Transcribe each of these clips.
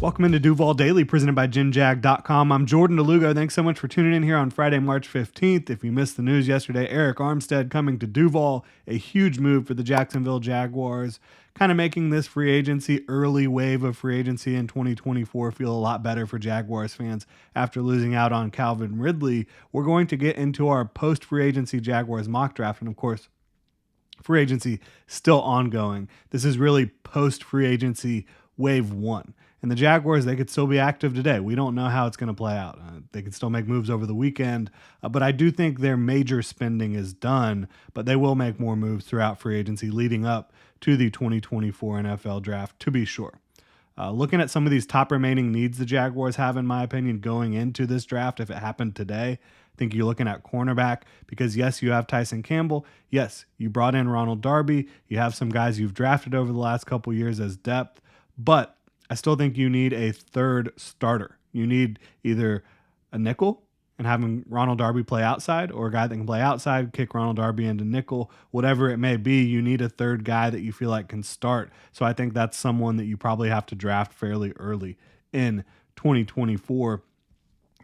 Welcome into Duval Daily, presented by GenJag.com. I'm Jordan Lugo. Thanks so much for tuning in here on Friday, March 15th. If you missed the news yesterday, Eric Armstead coming to Duval, a huge move for the Jacksonville Jaguars, kind of making this free agency, early wave of free agency in 2024 feel a lot better for Jaguars fans after losing out on Calvin Ridley. We're going to get into our post-free agency Jaguars mock draft, and of course, free agency still ongoing. This is really post-free agency wave one. And the Jaguars, they could still be active today. We don't know how it's going to play out. They could still make moves over the weekend, but I do think their major spending is done, but they will make more moves throughout free agency leading up to the 2024 NFL draft, to be sure. Looking at some of these top remaining needs the Jaguars have, in my opinion, going into this draft, if it happened today, I think you're looking at cornerback because, yes, you have Tyson Campbell. Yes, you brought in Ronald Darby. You have some guys you've drafted over the last couple years as depth, but I still think you need a third starter. You need either a nickel and having Ronald Darby play outside, or a guy that can play outside, kick Ronald Darby into nickel, whatever it may be. You need a third guy that you feel like can start. So I think that's someone that you probably have to draft fairly early in 2024.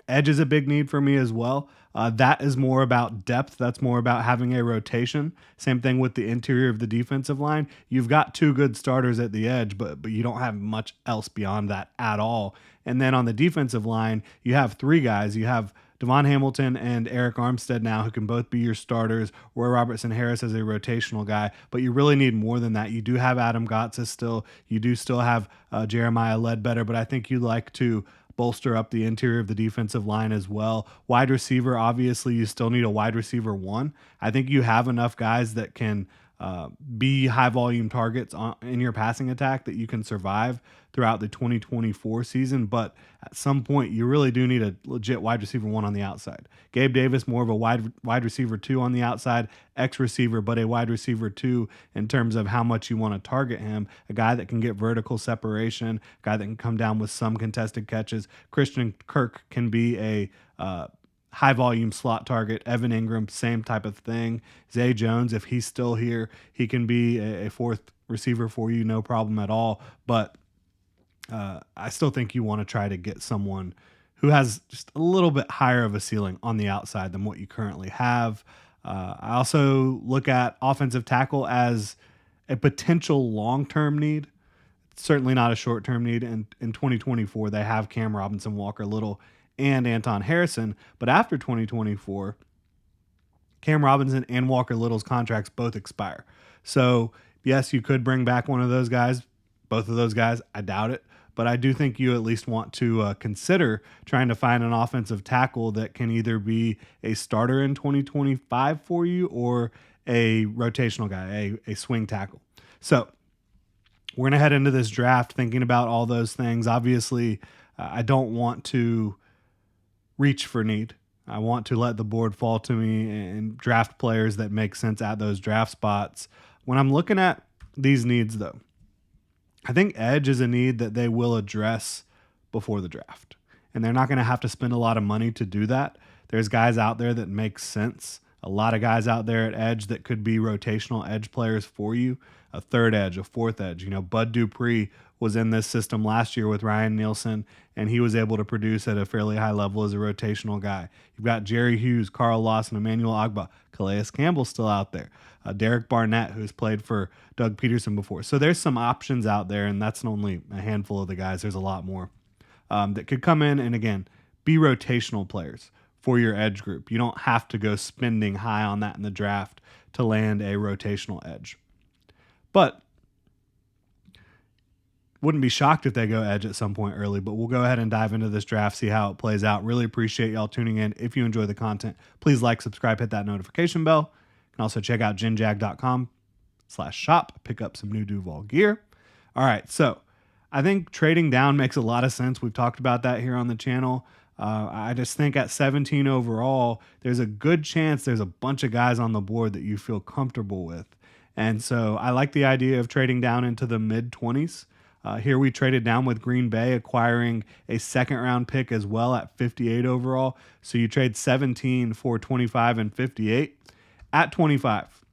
Edge is a big need for me as well. That is more about depth. That's more about having a rotation. Same thing with the interior of the defensive line. You've got two good starters at the edge, but you don't have much else beyond that at all. And then on the defensive line, you have three guys. You have Devon Hamilton and Eric Armstead now, who can both be your starters. Roy Robertson Harris as a rotational guy, but you really need more than that. You do have Adam Gotsis still. You do still have Jeremiah Ledbetter, but I think you'd like to bolster up the interior of the defensive line as well. Wide receiver, obviously, you still need a wide receiver one. I think you have enough guys that can be high volume targets in your passing attack that you can survive throughout the 2024 season. But at some point, you really do need a legit wide receiver one on the outside. Gabe Davis, more of a wide receiver two on the outside, receiver, but a wide receiver two in terms of how much you want to target him. A guy that can get vertical separation, a guy that can come down with some contested catches. Christian Kirk can be a high volume slot target. Evan Ingram, same type of thing. Zay Jones, if he's still here, he can be a fourth receiver for you, no problem at all. But I still think you want to try to get someone who has just a little bit higher of a ceiling on the outside than what you currently have. I also look at offensive tackle as a potential long-term need. It's certainly not a short-term need. And in 2024, they have Cam Robinson, Walker Little, and Anton Harrison. But after 2024, Cam Robinson and Walker Little's contracts both expire. So, yes, you could bring back one of those guys. Both of those guys, I doubt it. But I do think you at least want to consider trying to find an offensive tackle that can either be a starter in 2025 for you or a rotational guy, a swing tackle. So we're going to head into this draft thinking about all those things. Obviously, I don't want to reach for need. I want to let the board fall to me and draft players that make sense at those draft spots. When I'm looking at these needs, though, I think edge is a need that they will address before the draft. And they're not going to have to spend a lot of money to do that. There's guys out there that make sense. A lot of guys out there at edge that could be rotational edge players for you. A third edge, a fourth edge. You know, Bud Dupree was in this system last year with Ryan Nielsen, and he was able to produce at a fairly high level as a rotational guy. You've got Jerry Hughes, Carl Lawson, Emmanuel Agba, Calais Campbell still out there. Derek Barnett, who's played for Doug Peterson before. So there's some options out there, and that's only a handful of the guys. There's a lot more that could come in and, again, be rotational players for your edge group. You don't have to go spending high on that in the draft to land a rotational edge. But wouldn't be shocked if they go edge at some point early, but we'll go ahead and dive into this draft, see how it plays out. Really appreciate y'all tuning in. If you enjoy the content, please like, subscribe, hit that notification bell. You can also check out genjag.com/shop, pick up some new Duval gear. All right, so I think trading down makes a lot of sense. We've talked about that here on the channel. I just think at 17 overall, there's a good chance there's a bunch of guys on the board that you feel comfortable with. And so I like the idea of trading down into the mid-20s. Here we traded down with Green Bay, acquiring a second-round pick as well at 58 overall. So you trade 17 for 25 and 58. At 25,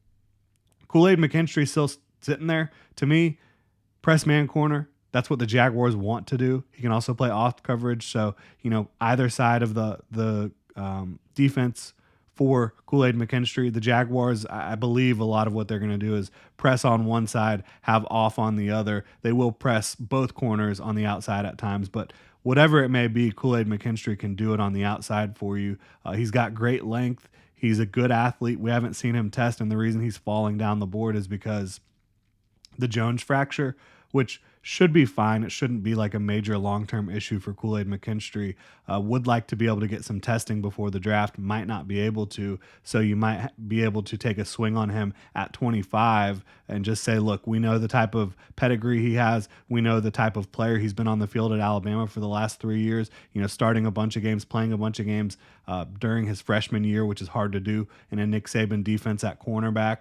Kool-Aid McKinstry still sitting there. To me, press man corner, That's what the Jaguars want to do. He can also play off coverage. So, either side of the defense for Kool-Aid McKinstry, the Jaguars, I believe a lot of what they're going to do is press on one side, have off on the other. They will press both corners on the outside at times, but whatever it may be, Kool-Aid McKinstry can do it on the outside for you. He's got great length. He's a good athlete. We haven't seen him test, and the reason he's falling down the board is because the Jones fracture, which should be fine. It shouldn't be like a major long-term issue for Kool-Aid McKinstry. Would like to be able to get some testing before the draft, might not be able to. So you might be able to take a swing on him at 25 and just say, look, we know the type of pedigree he has. We know the type of player he's been on the field at Alabama for the last 3 years, starting a bunch of games, playing a bunch of games during his freshman year, which is hard to do in a Nick Saban defense at cornerback.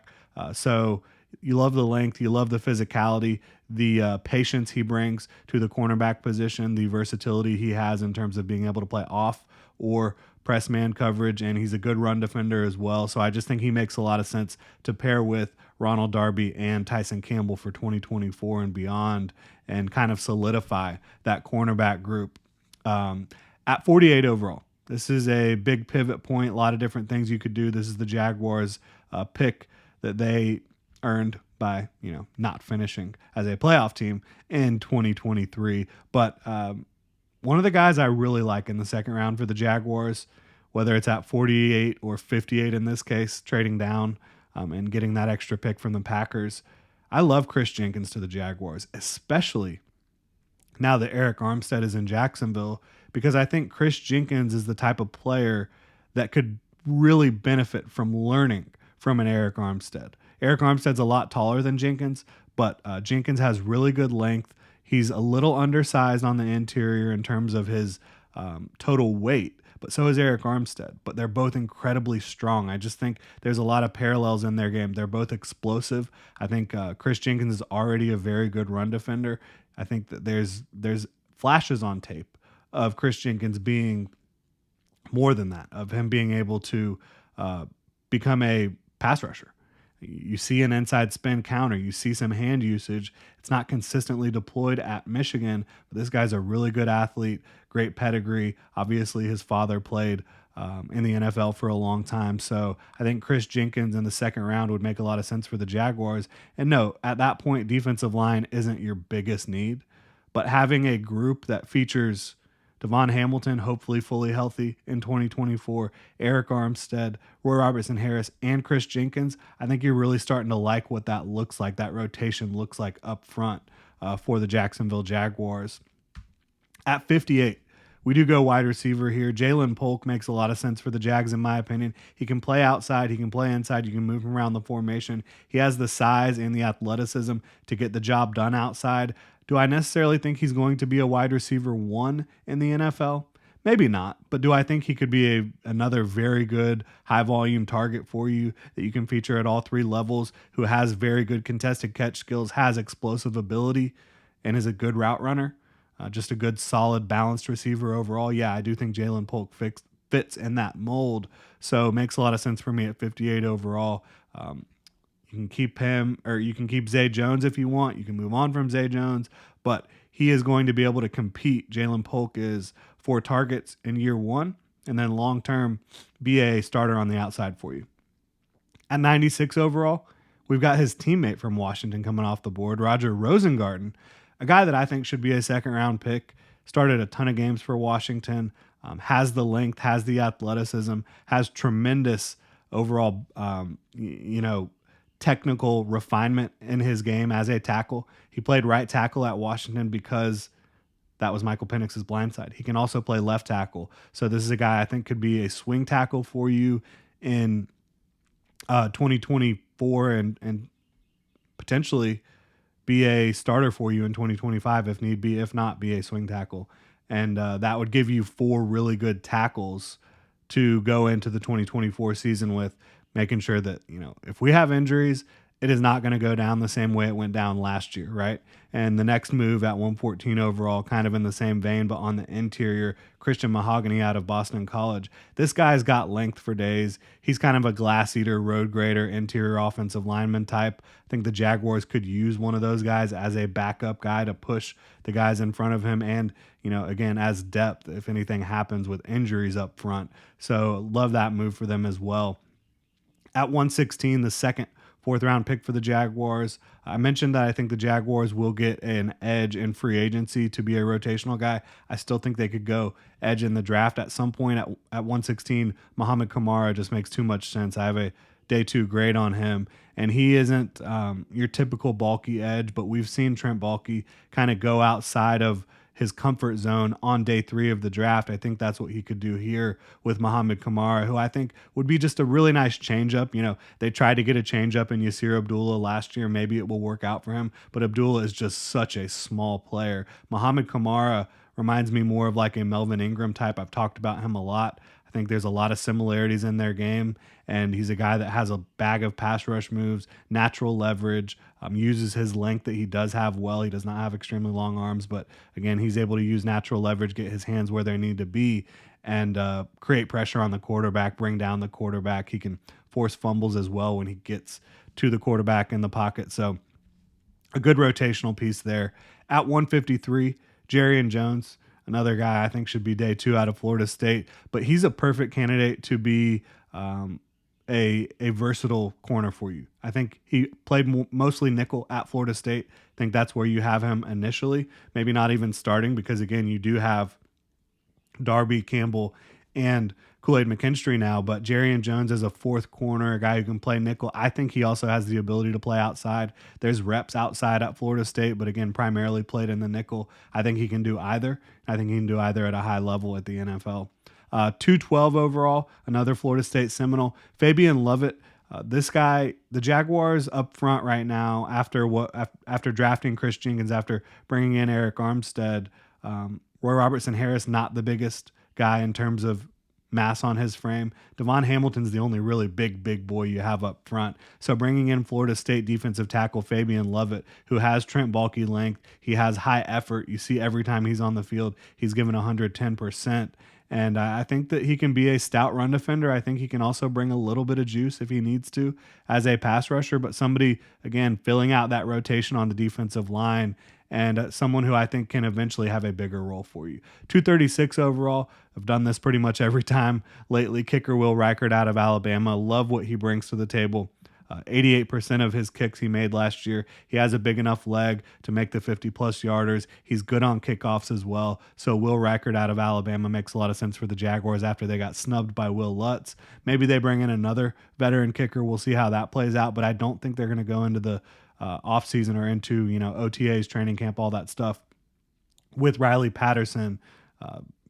So you love the length, you love the physicality, the patience he brings to the cornerback position, the versatility he has in terms of being able to play off or press man coverage, and he's a good run defender as well. So I just think he makes a lot of sense to pair with Ronald Darby and Tyson Campbell for 2024 and beyond, and kind of solidify that cornerback group at 48 overall. This is a big pivot point, a lot of different things you could do. This is the Jaguars pick that they earned by not finishing as a playoff team in 2023. But one of the guys I really like in the second round for the Jaguars, whether it's at 48 or 58 in this case, trading down and getting that extra pick from the Packers, I love Chris Jenkins to the Jaguars, especially now that Eric Armstead is in Jacksonville, because I think Chris Jenkins is the type of player that could really benefit from learning from an Eric Armstead. Eric Armstead's a lot taller than Jenkins, but Jenkins has really good length. He's a little undersized on the interior in terms of his total weight, but so is Eric Armstead. But they're both incredibly strong. I just think there's a lot of parallels in their game. They're both explosive. I think Chris Jenkins is already a very good run defender. I think that there's flashes on tape of Chris Jenkins being more than that, of him being able to become a pass rusher. You see an inside spin counter. You see some hand usage. It's not consistently deployed at Michigan, but this guy's a really good athlete, great pedigree. Obviously, his father played in the NFL for a long time. So I think Chris Jenkins in the second round would make a lot of sense for the Jaguars. And no, at that point, defensive line isn't your biggest need, but having a group that features Devon Hamilton, hopefully fully healthy in 2024, Eric Armstead, Roy Robertson-Harris, and Chris Jenkins, I think you're really starting to like what that looks like, that rotation looks like up front for the Jacksonville Jaguars. At 58, we do go wide receiver here. Jalen Polk makes a lot of sense for the Jags, in my opinion. He can play outside. He can play inside. You can move him around the formation. He has the size and the athleticism to get the job done outside. Do I necessarily think he's going to be a wide receiver one in the NFL? Maybe not, but do I think he could be another very good high-volume target for you that you can feature at all three levels, who has very good contested catch skills, has explosive ability, and is a good route runner? Just a good, solid, balanced receiver overall. Yeah, I do think Jalen Polk fits in that mold, so it makes a lot of sense for me at 58 overall. You can keep him, or you can keep Zay Jones if you want. You can move on from Zay Jones, but he is going to be able to compete. Jalen Polk is 4 targets in year one, and then long-term be a starter on the outside for you. At 96 overall, we've got his teammate from Washington coming off the board, Roger Rosengarten, a guy that I think should be a second-round pick. Started a ton of games for Washington, has the length, has the athleticism, has tremendous overall, technical refinement in his game as a tackle. He played right tackle at Washington because that was Michael Penix's blind side. He can also play left tackle. So this is a guy I think could be a swing tackle for you in 2024 and potentially be a starter for you in 2025 if need be, if not be a swing tackle. And that would give you 4 really good tackles to go into the 2024 season with, making sure that, if we have injuries it is not going to go down the same way it went down last year, right? And the next move at 114 overall, kind of in the same vein, but on the interior, Christian Mahogany out of Boston College. This guy's got length for days. He's kind of a glass eater, road grader, interior offensive lineman type. I think the Jaguars could use one of those guys as a backup guy to push the guys in front of him and, again, as depth if anything happens with injuries up front. So love that move for them as well. At 116, the second fourth round pick for the Jaguars. I mentioned that I think the Jaguars will get an edge in free agency to be a rotational guy. I still think they could go edge in the draft at some point at 116. Muhammad Kamara just makes too much sense. I have a day 2 grade on him, and he isn't your typical bulky edge, but we've seen Trent Baalke kind of go outside of his comfort zone on day 3 of the draft. I think that's what he could do here with Muhammad Kamara, who I think would be just a really nice changeup. They tried to get a changeup in Yasir Abdullah last year. Maybe it will work out for him, but Abdullah is just such a small player. Muhammad Kamara reminds me more of like a Melvin Ingram type. I've talked about him a lot. I think there's a lot of similarities in their game, and he's a guy that has a bag of pass rush moves, natural leverage, uses his length that he does have well. He does not have extremely long arms, but again, he's able to use natural leverage, get his hands where they need to be, and create pressure on the quarterback, bring down the quarterback. He can force fumbles as well when he gets to the quarterback in the pocket. So a good rotational piece there. At 153, Jarrian Jones, another guy I think should be day 2 out of Florida State, but he's a perfect candidate to be a versatile corner for you. I think he played mostly nickel at Florida State. I think that's where you have him initially, maybe not even starting, because again, you do have Darby Campbell and Kool-Aid McKinstry now, but Jarrian Jones is a fourth corner, a guy who can play nickel. I think he also has the ability to play outside. There's reps outside at Florida State, but again, primarily played in the nickel. I think he can do either. I think he can do either at a high level at the NFL. 212 overall, another Florida State Seminole. Fabian Lovett, this guy, the Jaguars up front right now, after drafting Chris Jenkins, after bringing in Eric Armstead, Roy Robertson Harris, not the biggest guy in terms of mass on his frame. Devon Hamilton's the only really big boy you have up front. So bringing in Florida State defensive tackle Fabian Lovett, who has Trent Baalke length, he has high effort. You see every time he's on the field, he's given 110%. And I think that he can be a stout run defender. I think he can also bring a little bit of juice if he needs to as a pass rusher, but somebody, again, filling out that rotation on the defensive line, and someone who I think can eventually have a bigger role for you. 236 overall. I've done this pretty much every time lately. Kicker Will Reichert out of Alabama. Love what he brings to the table. 88% of his kicks he made last year. He has a big enough leg to make the 50-plus yarders. He's good on kickoffs as well. So Will Reichert out of Alabama makes a lot of sense for the Jaguars after they got snubbed by Will Lutz. Maybe they bring in another veteran kicker. We'll see how that plays out, but I don't think they're going to go into the offseason or into OTAs, training camp, all that stuff with Riley Patterson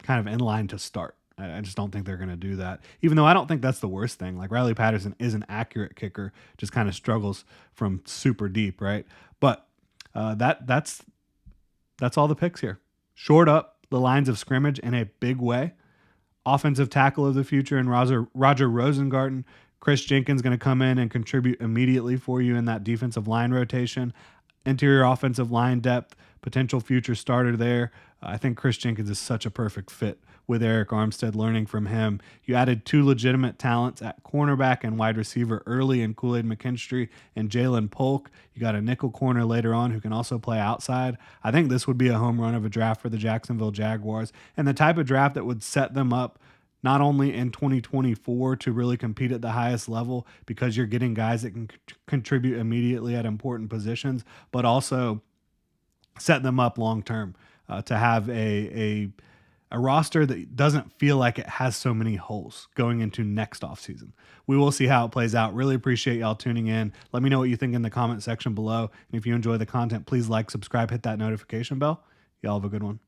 kind of in line to start. I just don't think they're going to do that, even though I don't think that's the worst thing. Like, Riley Patterson is an accurate kicker, just kind of struggles from super deep, right? But that's all the picks here. Short up the lines of scrimmage in a big way. Offensive tackle of the future in Roger Rosengarten. Chris Jenkins going to come in and contribute immediately for you in that defensive line rotation. Interior offensive line depth, potential future starter there. I think Chris Jenkins is such a perfect fit with Eric Armstead, learning from him. You added 2 legitimate talents at cornerback and wide receiver early in Kool-Aid McKinstry and Jalen Polk. You got a nickel corner later on who can also play outside. I think this would be a home run of a draft for the Jacksonville Jaguars, and the type of draft that would set them up not only in 2024 to really compete at the highest level because you're getting guys that can contribute immediately at important positions, but also set them up long-term to have a roster that doesn't feel like it has so many holes going into next offseason. We will see how it plays out. Really appreciate y'all tuning in. Let me know what you think in the comment section below. And if you enjoy the content, please like, subscribe, hit that notification bell. Y'all have a good one.